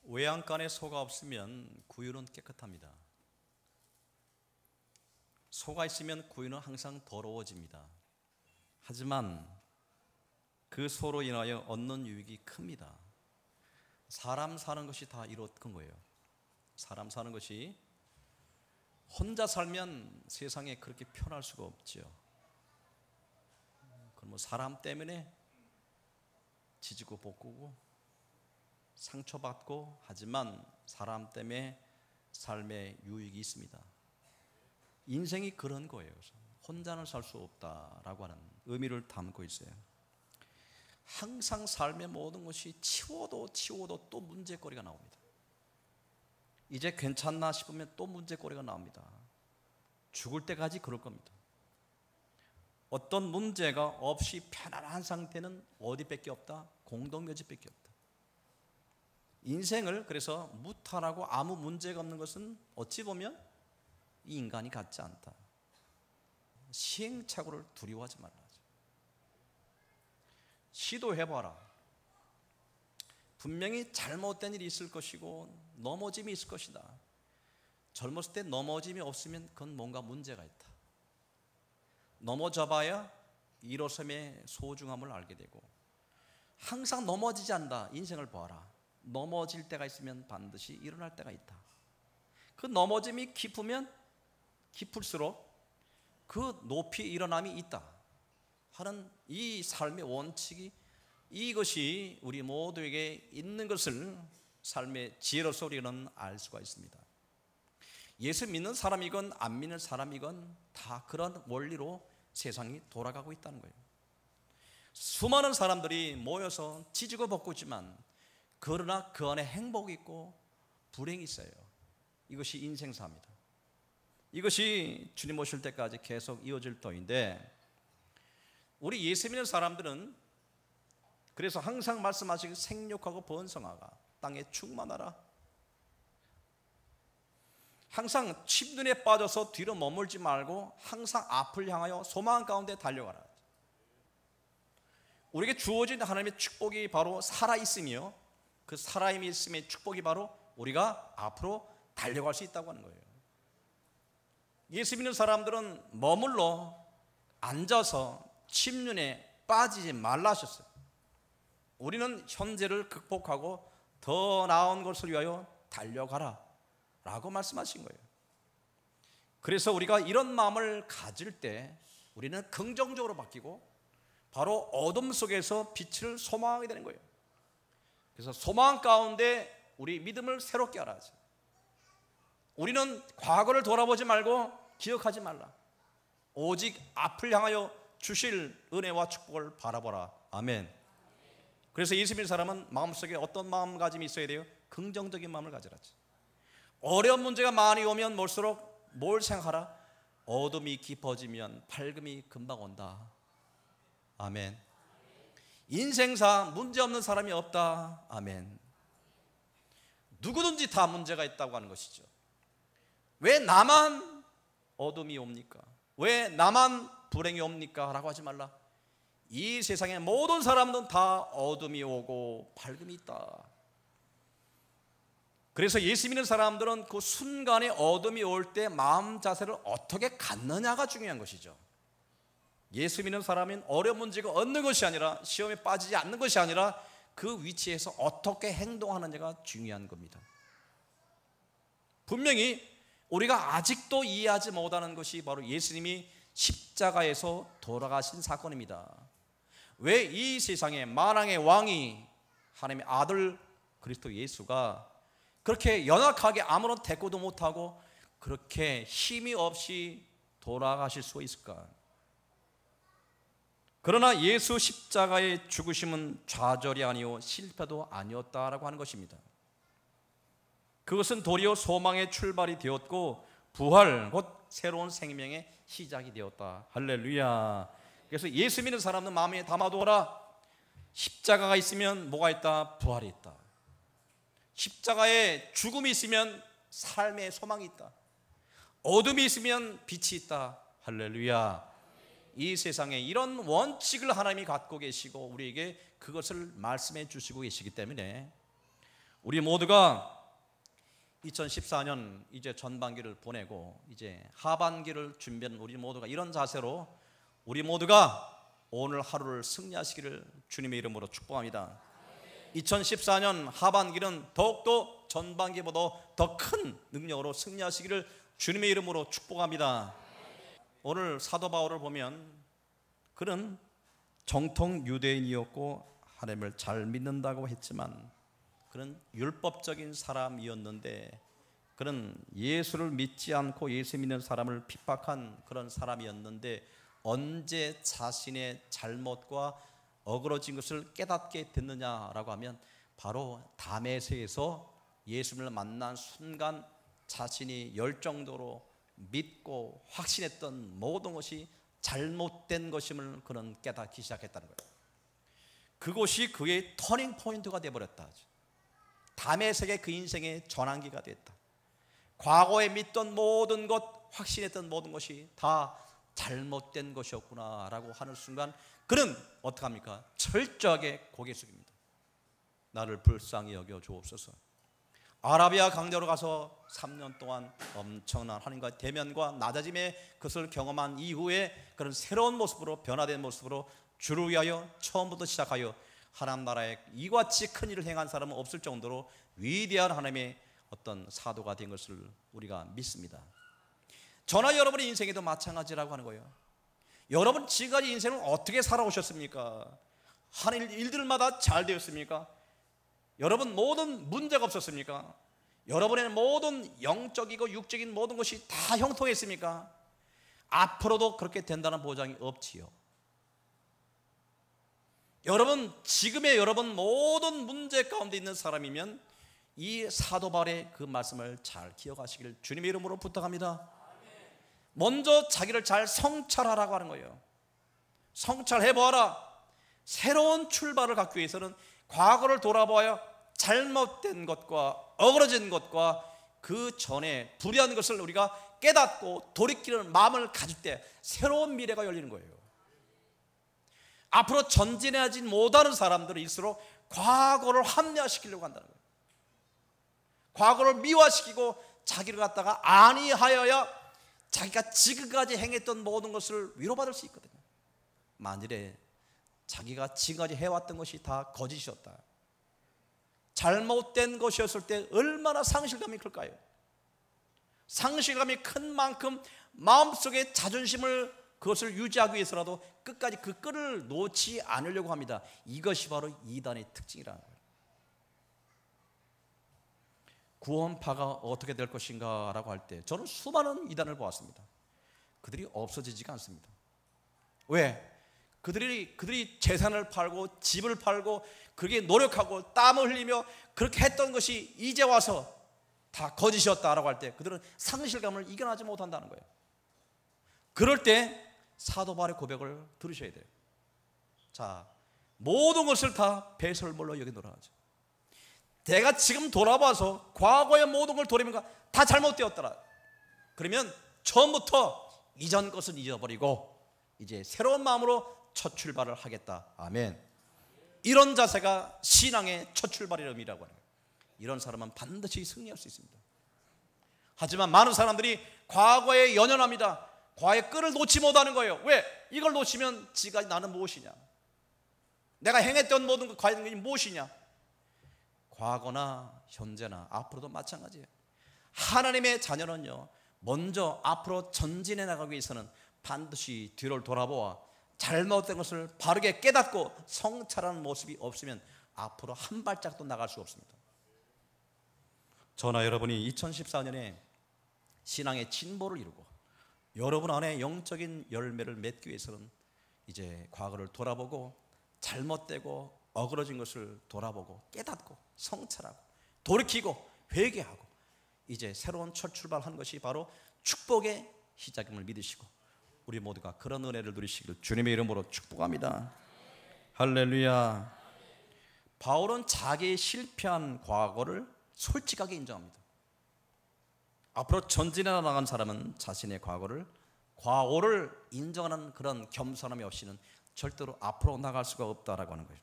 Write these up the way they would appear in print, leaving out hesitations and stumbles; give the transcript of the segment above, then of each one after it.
외양간에 소가 없으면 구유는 깨끗합니다. 소가 있으면 구유는 항상 더러워집니다. 하지만 그 소로 인하여 얻는 유익이 큽니다. 사람 사는 것이 다 이렇던 거예요. 사람 사는 것이 혼자 살면 세상에 그렇게 편할 수가 없죠. 그럼 사람 때문에 지지고 볶고 상처받고, 하지만 사람 때문에 삶에 유익이 있습니다. 인생이 그런 거예요. 혼자는 살 수 없다라고 하는 의미를 담고 있어요. 항상 삶의 모든 것이 치워도 또 문제거리가 나옵니다. 이제 괜찮나 싶으면 또 문제거리가 나옵니다. 죽을 때까지 그럴 겁니다. 어떤 문제가 없이 편안한 상태는 어디밖에 없다? 공동묘지밖에 없다. 인생을 그래서 무탈하고 아무 문제가 없는 것은 어찌 보면 이 인간이 같지 않다. 시행착오를 두려워하지 말라. 시도해봐라. 분명히 잘못된 일이 있을 것이고 넘어짐이 있을 것이다. 젊었을 때 넘어짐이 없으면 그건 뭔가 문제가 있다. 넘어져봐야 일어섬의 소중함을 알게 되고, 항상 넘어지지 않는다. 인생을 봐라. 넘어질 때가 있으면 반드시 일어날 때가 있다. 그 넘어짐이 깊으면 깊을수록 그 높이 일어남이 있다 하는 이 삶의 원칙이, 이것이 우리 모두에게 있는 것을 삶의 지혜로서 우리는 알 수가 있습니다. 예수 믿는 사람이건 안 믿는 사람이건 다 그런 원리로 세상이 돌아가고 있다는 거예요. 수많은 사람들이 모여서 지지고 볶고 있지만, 그러나 그 안에 행복이 있고 불행이 있어요. 이것이 인생사입니다. 이것이 주님 오실 때까지 계속 이어질 터인데, 우리 예수 믿는 사람들은 그래서 항상 말씀하시기, 생육하고 번성하가 땅에 충만하라. 항상 침눈에 빠져서 뒤로 머물지 말고 항상 앞을 향하여 소망 가운데 달려가라. 우리에게 주어진 하나님의 축복이 바로 살아있으며, 그 살아있음의 축복이 바로 우리가 앞으로 달려갈 수 있다고 하는 거예요. 예수 믿는 사람들은 머물러 앉아서 침륜에 빠지지 말라 하셨어요. 우리는 현재를 극복하고 더 나은 것을 위하여 달려가라 라고 말씀하신 거예요. 그래서 우리가 이런 마음을 가질 때 우리는 긍정적으로 바뀌고 바로 어둠 속에서 빛을 소망하게 되는 거예요. 그래서 소망 가운데 우리 믿음을 새롭게 하라죠. 우리는 과거를 돌아보지 말고 기억하지 말라. 오직 앞을 향하여 주실 은혜와 축복을 바라보라. 아멘. 그래서 예수 믿는 사람은 마음속에 어떤 마음가짐이 있어야 돼요? 긍정적인 마음을 가지라지. 어려운 문제가 많이 오면 올수록 뭘 생각하라? 어둠이 깊어지면 밝음이 금방 온다. 아멘. 인생사 문제없는 사람이 없다. 아멘. 누구든지 다 문제가 있다고 하는 것이죠. 왜 나만 어둠이 옵니까? 왜 나만 불행이 옵니까? 라고 하지 말라. 이 세상의 모든 사람들은 다 어둠이 오고 밝음이 있다. 그래서 예수 믿는 사람들은 그 순간에 어둠이 올 때 마음 자세를 어떻게 갖느냐가 중요한 것이죠. 예수 믿는 사람은 어려운 문제가 얻는 것이 아니라, 시험에 빠지지 않는 것이 아니라 그 위치에서 어떻게 행동하느냐가 중요한 겁니다. 분명히 우리가 아직도 이해하지 못하는 것이 바로 예수님이 십자가에서 돌아가신 사건입니다. 왜 이 세상에 만왕의 왕이 하나님의 아들 그리스도 예수가 그렇게 연약하게 아무런 대꾸도 못하고 그렇게 힘이 없이 돌아가실 수 있을까? 그러나 예수 십자가의 죽으심은 좌절이 아니요 실패도 아니었다라고 하는 것입니다. 그것은 도리어 소망의 출발이 되었고 부활, 곧 새로운 생명의 시작이 되었다. 할렐루야. 그래서 예수 믿는 사람은 마음에 담아두어라. 십자가가 있으면 뭐가 있다? 부활이 있다. 십자가에 죽음이 있으면 삶의 소망이 있다. 어둠이 있으면 빛이 있다. 할렐루야. 이 세상에 이런 원칙을 하나님이 갖고 계시고 우리에게 그것을 말씀해 주시고 계시기 때문에 우리 모두가 2014년 이제 전반기를 보내고 이제 하반기를 준비하는 우리 모두가 이런 자세로 우리 모두가 오늘 하루를 승리하시기를 주님의 이름으로 축복합니다. 2014년 하반기는 더욱더 전반기보다 더 큰 능력으로 승리하시기를 주님의 이름으로 축복합니다. 오늘 사도 바울을 보면 그는 정통 유대인이었고 하나님을 잘 믿는다고 했지만 그는 율법적인 사람이었는데 그는 예수를 믿지 않고 예수 믿는 사람을 핍박한 그런 사람이었는데 언제 자신의 잘못과 어그러진 것을 깨닫게 됐느냐라고 하면 바로 다메섹에서 예수를 만난 순간 자신이 열정도로 믿고 확신했던 모든 것이 잘못된 것임을 그는 깨닫기 시작했다는 거예요. 그것이 그의 터닝 포인트가 되어버렸다. 다메섹의 그 인생의 전환기가 됐다. 과거에 믿던 모든 것, 확신했던 모든 것이 다 잘못된 것이었구나 라고 하는 순간 그는 어떡합니까? 철저하게 고개 숙입니다. 나를 불쌍히 여겨 주옵소서. 아라비아 강대로 가서 3년 동안 엄청난 하나님과 대면과 낮아짐의 것을 경험한 이후에 그런 새로운 모습으로 변화된 모습으로 주를 위하여 처음부터 시작하여 하나님 나라에 이같이 큰 일을 행한 사람은 없을 정도로 위대한 하나님의 어떤 사도가 된 것을 우리가 믿습니다. 저나 여러분의 인생에도 마찬가지라고 하는 거예요. 여러분 지금까지 인생을 어떻게 살아오셨습니까? 하는 일들마다 잘 되었습니까? 여러분 모든 문제가 없었습니까? 여러분의 모든 영적이고 육적인 모든 것이 다 형통했습니까? 앞으로도 그렇게 된다는 보장이 없지요. 여러분 지금의 여러분 모든 문제 가운데 있는 사람이면 이 사도 바울의 그 말씀을 잘 기억하시길 주님의 이름으로 부탁합니다. 먼저 자기를 잘 성찰하라고 하는 거예요. 성찰해보아라. 새로운 출발을 갖기 위해서는 과거를 돌아보아야 잘못된 것과 어그러진 것과 그 전에 불의한 것을 우리가 깨닫고 돌이키는 마음을 가질 때 새로운 미래가 열리는 거예요. 앞으로 전진하지 못하는 사람들일수록 과거를 합리화시키려고 한다는 거예요. 과거를 미화시키고 자기를 갖다가 아니하여야 자기가 지금까지 행했던 모든 것을 위로받을 수 있거든요. 만일에 자기가 지금까지 해왔던 것이 다 거짓이었다, 잘못된 것이었을 때 얼마나 상실감이 클까요? 상실감이 큰 만큼 마음속에 자존심을 그것을 유지하기 위해서라도 끝까지 그 끈을 놓지 않으려고 합니다. 이것이 바로 이단의 특징이라는 거예요. 구원파가 어떻게 될 것인가 라고 할 때 저는 수많은 이단을 보았습니다. 그들이 없어지지가 않습니다. 왜? 그들이 재산을 팔고 집을 팔고 그렇게 노력하고 땀을 흘리며 그렇게 했던 것이 이제 와서 다 거짓이었다라고 할 때 그들은 상실감을 이겨내지 못한다는 거예요. 그럴 때 사도 바울의 고백을 들으셔야 돼요. 자, 모든 것을 다 배설물로 여기노라 하죠. 내가 지금 돌아봐서 과거의 모든 걸 돌이면 다 잘못되었더라. 그러면 처음부터 이전 것은 잊어버리고 이제 새로운 마음으로 첫 출발을 하겠다. 아멘. 이런 자세가 신앙의 첫 출발의 의미라고 하는 거예요. 이런 사람은 반드시 승리할 수 있습니다. 하지만 많은 사람들이 과거에 연연합니다. 과거의 끈을 놓지 못하는 거예요. 왜? 이걸 놓치면 지금까지 나는 무엇이냐? 내가 행했던 모든 것, 과거의 것이 무엇이냐? 과거나 현재나 앞으로도 마찬가지예요. 하나님의 자녀는요, 먼저 앞으로 전진해 나가기 위해서는 반드시 뒤를 돌아보아 잘못된 것을 바르게 깨닫고 성찰하는 모습이 없으면 앞으로 한 발짝도 나갈 수 없습니다. 저나 여러분이 2014년에 신앙의 진보를 이루고 여러분 안에 영적인 열매를 맺기 위해서는 이제 과거를 돌아보고 잘못되고 어그러진 것을 돌아보고 깨닫고 성찰하고 돌이키고 회개하고 이제 새로운 첫 출발하는 것이 바로 축복의 시작임을 믿으시고 우리 모두가 그런 은혜를 누리시기를 주님의 이름으로 축복합니다. 할렐루야. 바울은 자기의 실패한 과거를 솔직하게 인정합니다. 앞으로 전진해 나간 사람은 자신의 과거를 인정하는 그런 겸손함이 없이는 절대로 앞으로 나갈 수가 없다라고 하는 거예요.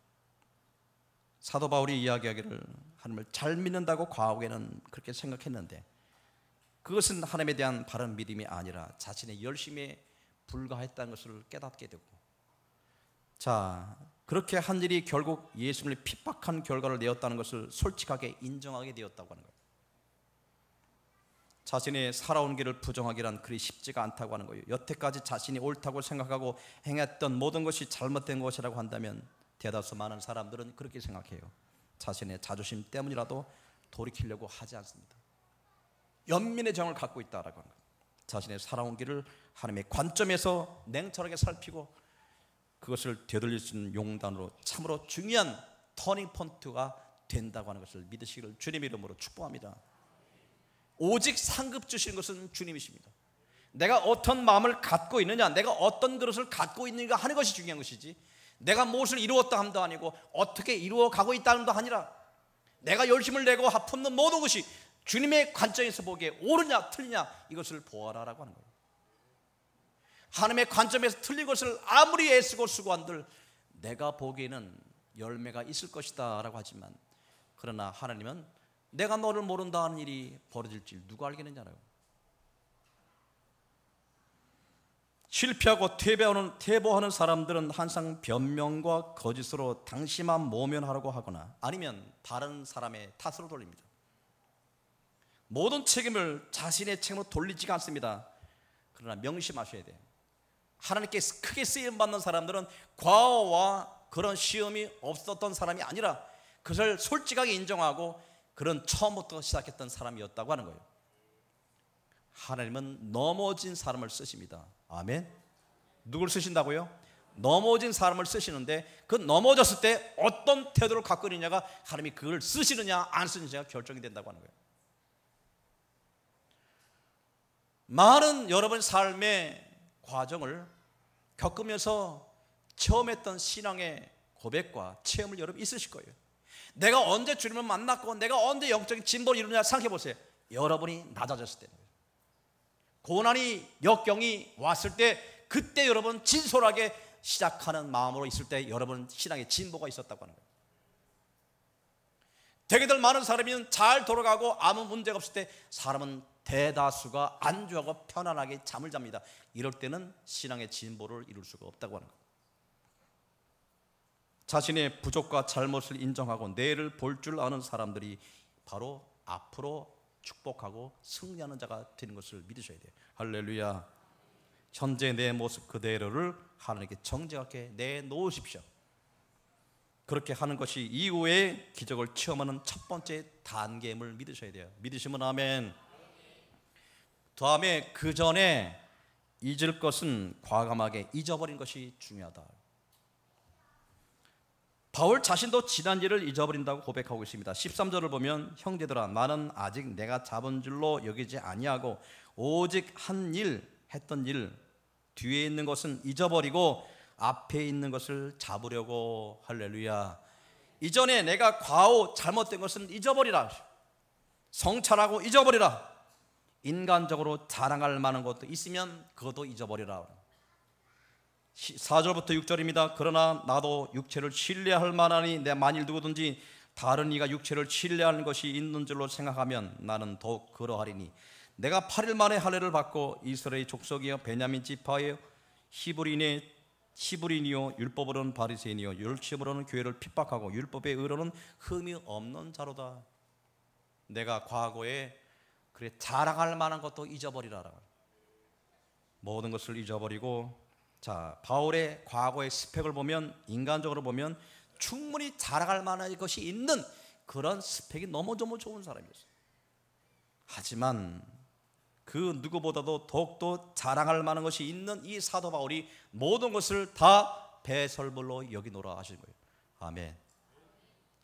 사도 바울이 이야기하기를 하나님을 잘 믿는다고 과거에는 그렇게 생각했는데 그것은 하나님에 대한 바른 믿음이 아니라 자신의 열심에 불과했다는 것을 깨닫게 되고, 자, 그렇게 한 일이 결국 예수님을 핍박한 결과를 내었다는 것을 솔직하게 인정하게 되었다고 하는 거예요. 자신의 살아온 길을 부정하기란 그리 쉽지가 않다고 하는 거예요. 여태까지 자신이 옳다고 생각하고 행했던 모든 것이 잘못된 것이라고 한다면 대다수 많은 사람들은 그렇게 생각해요. 자신의 자존심 때문이라도 돌이키려고 하지 않습니다. 연민의 정을 갖고 있다라고 하는 거예요. 자신의 살아온 길을 하나님의 관점에서 냉철하게 살피고 그것을 되돌릴 수 있는 용단으로 참으로 중요한 터닝 포인트가 된다고 하는 것을 믿으시기를 주님의 이름으로 축복합니다. 오직 상급 주시는 것은 주님이십니다. 내가 어떤 마음을 갖고 있느냐, 내가 어떤 그릇을 갖고 있는가 하는 것이 중요한 것이지, 내가 무엇을 이루었다 함도 아니고 어떻게 이루어가고 있다는 것도 아니라 내가 열심을 내고 품는 모든 것이 주님의 관점에서 보기에 옳으냐 틀리냐 이것을 보아라라고 하는 거예요. 하나님의 관점에서 틀린 것을 아무리 애쓰고 수고한들 내가 보기에는 열매가 있을 것이다 라고 하지만, 그러나 하나님은 내가 너를 모른다는 일이 벌어질 줄 누가 알겠느냐라고. 실패하고 퇴보하는 사람들은 항상 변명과 거짓으로 당시만 모면하려고 하거나 아니면 다른 사람의 탓으로 돌립니다. 모든 책임을 자신의 책임으로 돌리지가 않습니다. 그러나 명심하셔야 돼요. 하나님께 크게 쓰임받는 사람들은 과거와 그런 시험이 없었던 사람이 아니라 그것을 솔직하게 인정하고 그런 처음부터 시작했던 사람이었다고 하는 거예요. 하나님은 넘어진 사람을 쓰십니다. 아멘. 누굴 쓰신다고요? 넘어진 사람을 쓰시는데 그 넘어졌을 때 어떤 태도를 갖고 있느냐가 하나님이 그걸 쓰시느냐 안 쓰느냐가 결정이 된다고 하는 거예요. 많은 여러분의 삶의 과정을 겪으면서 처음 했던 신앙의 고백과 체험을 여러분 있으실 거예요. 내가 언제 주님을 만났고 내가 언제 영적인 진보를 이루느냐 생각해 보세요. 여러분이 낮아졌을 때, 고난이 역경이 왔을 때, 그때 여러분 진솔하게 시작하는 마음으로 있을 때 여러분 신앙의 진보가 있었다고 하는 거예요. 되게들 많은 사람이 잘 돌아가고 아무 문제가 없을 때 사람은 대다수가 안주하고 편안하게 잠을 잡니다. 이럴 때는 신앙의 진보를 이룰 수가 없다고 하는 거예요. 자신의 부족과 잘못을 인정하고 내일을 볼 줄 아는 사람들이 바로 앞으로 축복하고 승리하는 자가 되는 것을 믿으셔야 돼요. 할렐루야. 현재 내 모습 그대로를 하나님께 정직하게 내놓으십시오. 그렇게 하는 것이 이후에 기적을 체험하는 첫 번째 단계임을 믿으셔야 돼요. 믿으시면 아멘. 다음에 그 전에 잊을 것은 과감하게 잊어버린 것이 중요하다. 바울 자신도 지난 일을 잊어버린다고 고백하고 있습니다. 13절을 보면 형제들아 나는 아직 내가 잡은 줄로 여기지 아니하고 오직 했던 일 뒤에 있는 것은 잊어버리고 앞에 있는 것을 잡으려고. 할렐루야. 이전에 내가 과오 잘못된 것은 잊어버리라. 성찰하고 잊어버리라. 인간적으로 자랑할 만한 것도 있으면 그것도 잊어버리라. 4절부터 6절입니다. 그러나 나도 육체를 신뢰할 만하니 내 만일 누구든지 다른 이가 육체를 신뢰하는 것이 있는 줄로 생각하면 나는 더욱 그러하리니 내가 8일 만에 할례를 받고 이스라엘 족속이여 베냐민 지파여 히브리니요 율법으로는 바리새인이요 율법으로는 교회를 핍박하고 율법의 의로는 흠이 없는 자로다. 내가 과거에 그래 자랑할 만한 것도 잊어버리라. 모든 것을 잊어버리고. 자, 바울의 과거의 스펙을 보면 인간적으로 보면 충분히 자랑할 만한 것이 있는 그런 스펙이 너무 좋은 사람이었어요. 하지만 그 누구보다도 더욱더 자랑할 만한 것이 있는 이 사도 바울이 모든 것을 다 배설물로 여기노라 하신 거예요. 아멘.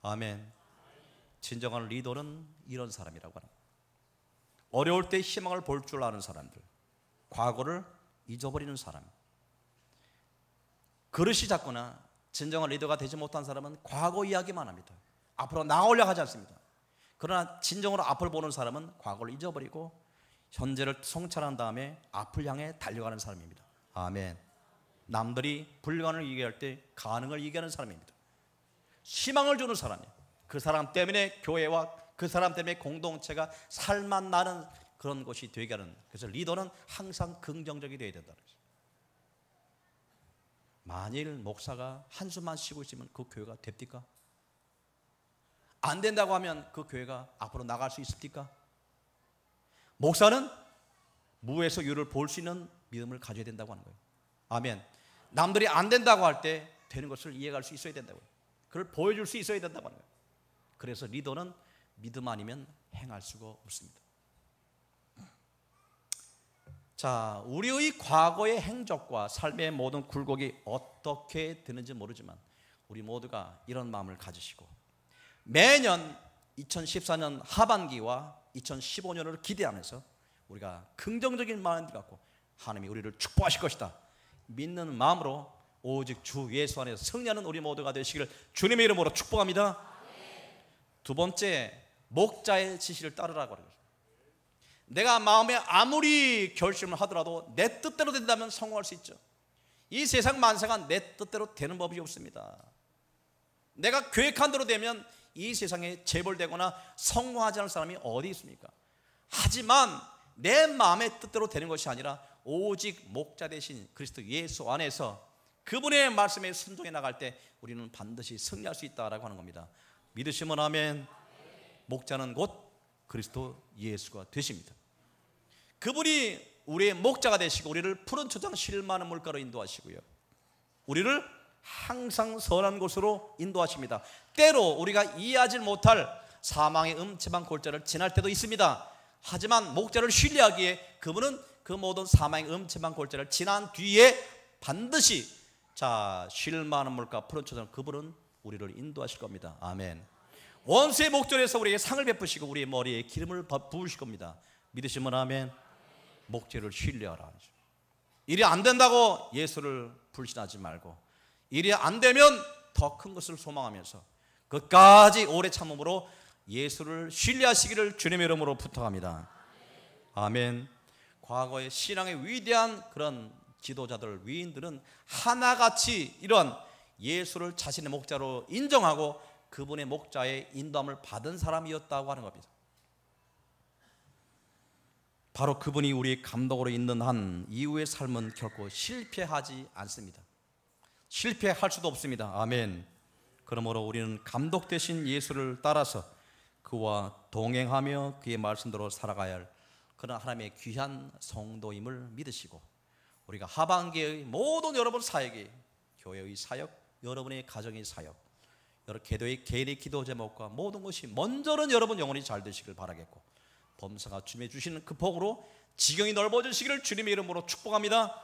아멘. 진정한 리더는 이런 사람이라고 하는 거예요. 어려울 때 희망을 볼 줄 아는 사람들, 과거를 잊어버리는 사람. 그릇이 작거나 진정한 리더가 되지 못한 사람은 과거 이야기만 합니다. 앞으로 나아오려고 하지 않습니다. 그러나 진정으로 앞을 보는 사람은 과거를 잊어버리고 현재를 성찰한 다음에 앞을 향해 달려가는 사람입니다. 아멘. 남들이 불가능을 얘기할 때 가능을 얘기하는 사람입니다. 희망을 주는 사람이에요. 그 사람 때문에 교회와 그 사람 때문에 공동체가 살맛 나는 그런 것이 되게 하는. 그래서 리더는 항상 긍정적이 되어야 된다는 거죠. 만일 목사가 한숨만 쉬고 있으면 그 교회가 됩니까? 안 된다고 하면 그 교회가 앞으로 나갈 수 있습니까? 목사는 무에서 유를 볼 수 있는 믿음을 가져야 된다고 하는 거예요. 아멘. 남들이 안 된다고 할 때 되는 것을 이해할 수 있어야 된다고요. 그걸 보여줄 수 있어야 된다고 하는 거예요. 그래서 리더는 믿음 아니면 행할 수가 없습니다. 자, 우리의 과거의 행적과 삶의 모든 굴곡이 어떻게 되는지 모르지만 우리 모두가 이런 마음을 가지시고 매년 2014년 하반기와 2015년을 기대하면서 우리가 긍정적인 마음을 갖고 하나님이 우리를 축복하실 것이다 믿는 마음으로 오직 주 예수 안에서 승리하는 우리 모두가 되시기를 주님의 이름으로 축복합니다. 두 번째, 목자의 지시를 따르라고 그래요. 내가 마음에 아무리 결심을 하더라도 내 뜻대로 된다면 성공할 수 있죠. 이 세상 만사가 내 뜻대로 되는 법이 없습니다. 내가 계획한 대로 되면 이 세상에 재벌되거나 성공하지 않을 사람이 어디 있습니까? 하지만 내 마음의 뜻대로 되는 것이 아니라 오직 목자 되신 그리스도 예수 안에서 그분의 말씀에 순종해 나갈 때 우리는 반드시 승리할 수 있다라고 하는 겁니다. 믿으시면 아멘. 목자는 곧 그리스도 예수가 되십니다. 그분이 우리의 목자가 되시고 우리를 푸른 초장 실 많은 물가로 인도하시고요, 우리를 항상 선한 곳으로 인도하십니다. 때로 우리가 이해하지 못할 사망의 음침한 골짜기를 지날 때도 있습니다. 하지만 목자를 신뢰하기에 그분은 그 모든 사망의 음침한 골짜기를 지난 뒤에 반드시 쉴 만한 물가 푸른 초장 그분은 우리를 인도하실 겁니다. 아멘. 원수의 목전에서 우리에게 상을 베푸시고 우리의 머리에 기름을 부으실 겁니다. 믿으시면 아멘. 목자를 신뢰하라. 일이 안 된다고 예수를 불신하지 말고 일이 안 되면 더 큰 것을 소망하면서 끝까지 오래 참음으로 예수를 신뢰하시기를 주님의 이름으로 부탁합니다. 아멘. 과거의 신앙의 위대한 그런 지도자들, 위인들은 하나같이 이런 예수를 자신의 목자로 인정하고 그분의 목자의 인도함을 받은 사람이었다고 하는 겁니다. 바로 그분이 우리의 감독으로 있는 한 이후의 삶은 결코 실패하지 않습니다. 실패할 수도 없습니다. 아멘. 그러므로 우리는 감독 되신 예수를 따라서 그와 동행하며 그의 말씀대로 살아가야 할 그런 하나님의 귀한 성도임을 믿으시고 우리가 하반기의 모든 여러분 사역이 교회의 사역, 여러분의 가정의 사역, 여러 기도의 개인의 기도 제목과 모든 것이 먼저는 여러분 영혼이 잘 되시길 바라겠고 범사가 주님이 주시는 그 복으로 지경이 넓어지시기를 주님의 이름으로 축복합니다.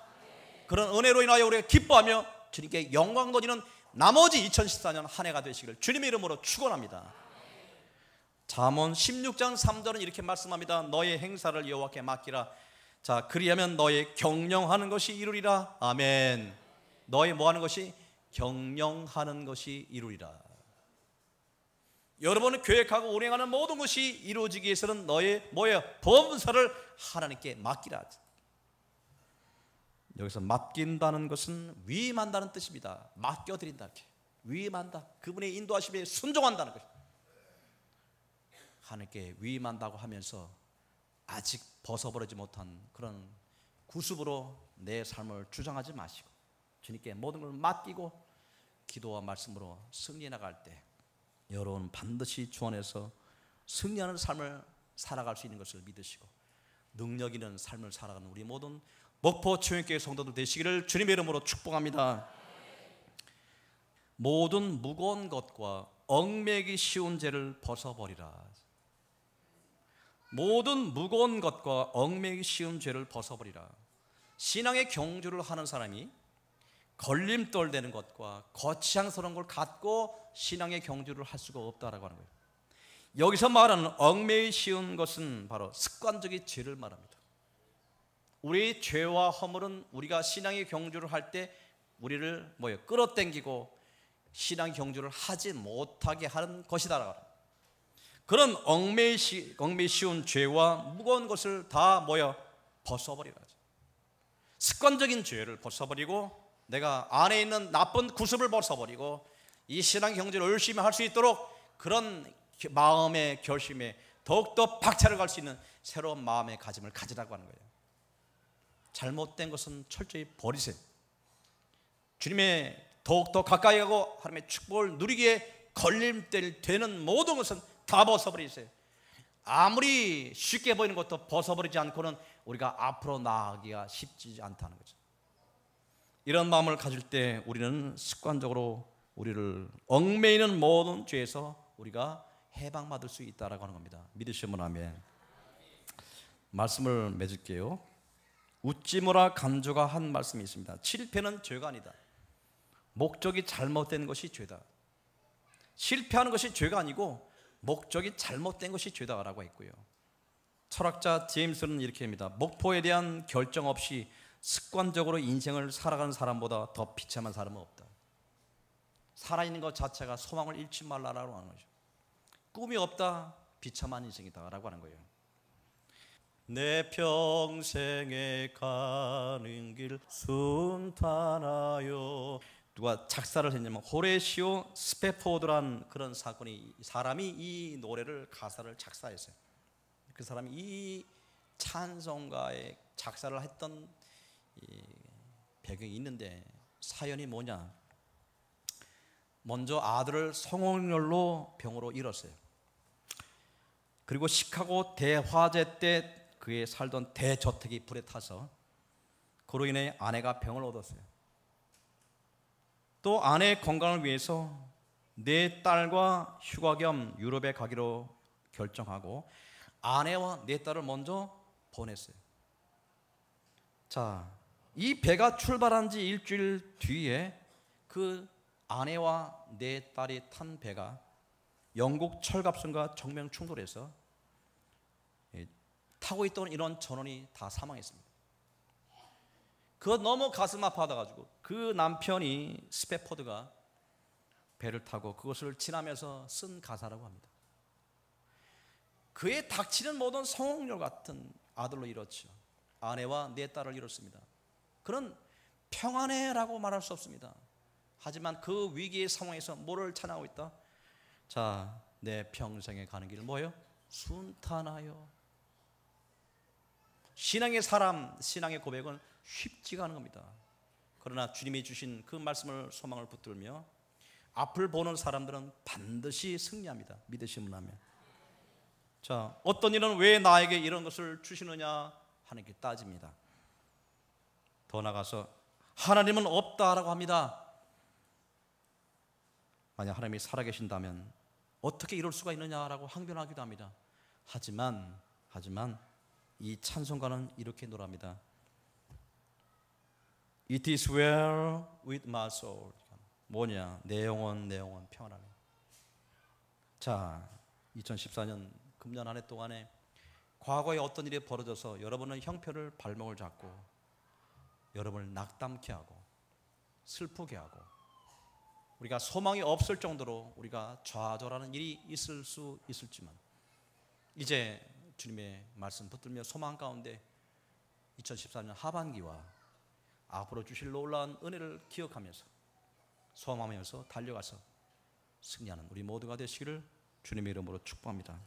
그런 은혜로 인하여 우리가 기뻐하며 주님께 영광 돌리는 나머지 2014년 한 해가 되시기를 주님의 이름으로 축원합니다. 잠언 16장 3절은 이렇게 말씀합니다. 너의 행사를 여호와께 맡기라. 그리하면 너의 경영하는 것이 이루리라. 아멘. 너의 뭐하는 것이? 경영하는 것이 이루리라. 여러분은 계획하고 운행하는 모든 것이 이루어지기 위해서는 너의 범사를 하나님께 맡기라. 여기서 맡긴다는 것은 위임한다는 뜻입니다. 맡겨드린다. 이렇게 위임한다. 그분의 인도하심에 순종한다는 것입니다. 하나님께 위임한다고 하면서 아직 벗어버리지 못한 그런 구습으로 내 삶을 주장하지 마시고 주님께 모든 걸 맡기고 기도와 말씀으로 승리해 나갈 때 여러분 반드시 주 안에서 승리하는 삶을 살아갈 수 있는 것을 믿으시고 능력 있는 삶을 살아가는 우리 모든 목포 초연교회 성도들 되시기를 주님의 이름으로 축복합니다. 모든 무거운 것과 얽매기 쉬운 죄를 벗어버리라. 모든 무거운 것과 얽매기 쉬운 죄를 벗어버리라. 신앙의 경주를 하는 사람이 걸림돌 되는 것과 거창스러운 걸 갖고 신앙의 경주를 할 수가 없다라고 하는 거예요. 여기서 말하는 얽매이 쉬운 것은 바로 습관적인 죄를 말합니다. 우리의 죄와 허물은 우리가 신앙의 경주를 할 때 우리를 끌어당기고 신앙 경주를 하지 못하게 하는 것이다라고 합니다. 그런 얽매이 쉬운 죄와 무거운 것을 다 벗어버리라. 습관적인 죄를 벗어버리고 내가 안에 있는 나쁜 구습을 벗어버리고 이 신앙 경제를 열심히 할 수 있도록 그런 마음의 결심에 더욱더 박차를 갈 수 있는 새로운 마음의 가짐을 가지라고 하는 거예요. 잘못된 것은 철저히 버리세요. 주님의 더욱더 가까이 가고 하나님의 축복을 누리기에 걸림돌 되는 모든 것은 다 벗어버리세요. 아무리 쉽게 보이는 것도 벗어버리지 않고는 우리가 앞으로 나아가기가 쉽지 않다는 거죠. 이런 마음을 가질 때 우리는 습관적으로 우리를 얽매이는 모든 죄에서 우리가 해방받을 수 있다라고 하는 겁니다. 믿으시면 아멘. 말씀을 맺을게요. 웃지무라 간주가 한 말씀이 있습니다. 실패는 죄가 아니다. 목적이 잘못된 것이 죄다. 실패하는 것이 죄가 아니고 목적이 잘못된 것이 죄다라고 했고요. 철학자 제임스는 이렇게 합니다. 목표에 대한 결정 없이 습관적으로 인생을 살아가는 사람보다 더 비참한 사람은 없다. 살아있는 것 자체가 소망을 잃지 말라라고 하는 거죠. 꿈이 없다, 비참한 인생이다라고 하는 거예요. 내 평생에 가는 길 순탄하여. 누가 작사를 했냐면 호레시오 스페포드라는 그런 사람이 이 노래를 가사를 작사했어요. 그 사람이 이 찬송가의 작사를 했던 배경이 있는데 사연이 뭐냐? 먼저 아들을 성홍열로 병으로 잃었어요. 그리고 시카고 대화재 때 그의 살던 대저택이 불에 타서 그로 인해 아내가 병을 얻었어요. 또 아내의 건강을 위해서 네 딸과 휴가 겸 유럽에 가기로 결정하고 아내와 네 딸을 먼저 보냈어요. 자, 이 배가 출발한 지 일주일 뒤에 그 아내와 네 딸이 탄 배가 영국 철갑선과 정면 충돌해서 타고 있던 이런 전원이 다 사망했습니다. 그거 너무 가슴 아파가지고 그 남편이 스페포드가 배를 타고 그것을 지나면서 쓴 가사라고 합니다. 그의 닥치는 모든 성홍열 같은 아들로 잃었죠. 아내와 네 딸을 잃었습니다. 그는 평안해라고 말할 수 없습니다. 하지만 그 위기의 상황에서 뭐를 찬양하고 있다? 자, 내 평생에 가는 길 뭐예요? 순탄하여. 신앙의 사람, 신앙의 고백은 쉽지가 않은 겁니다. 그러나 주님이 주신 그 말씀을 소망을 붙들며 앞을 보는 사람들은 반드시 승리합니다. 믿으시면 하면. 자, 어떤 일은 왜 나에게 이런 것을 주시느냐 하는 게 따집니다. 더 나가서 하나님은 없다라고 합니다. 만약 하나님이 살아계신다면 어떻게 이럴 수가 있느냐라고 항변하기도 합니다. 하지만 이 찬송가는 이렇게 노래합니다. It is well with my soul. 뭐냐? 내 영혼 평안하네. 자, 2014년 금년 한 해 동안에 과거에 어떤 일이 벌어져서 여러분은 형편을 발목을 잡고 여러분을 낙담케 하고 슬프게 하고 우리가 소망이 없을 정도로 우리가 좌절하는 일이 있을 수 있을지만 이제 주님의 말씀 붙들며 소망 가운데 2014년 하반기와 앞으로 주실 놀라운 은혜를 기억하면서 소망하면서 달려가서 승리하는 우리 모두가 되시기를 주님의 이름으로 축복합니다.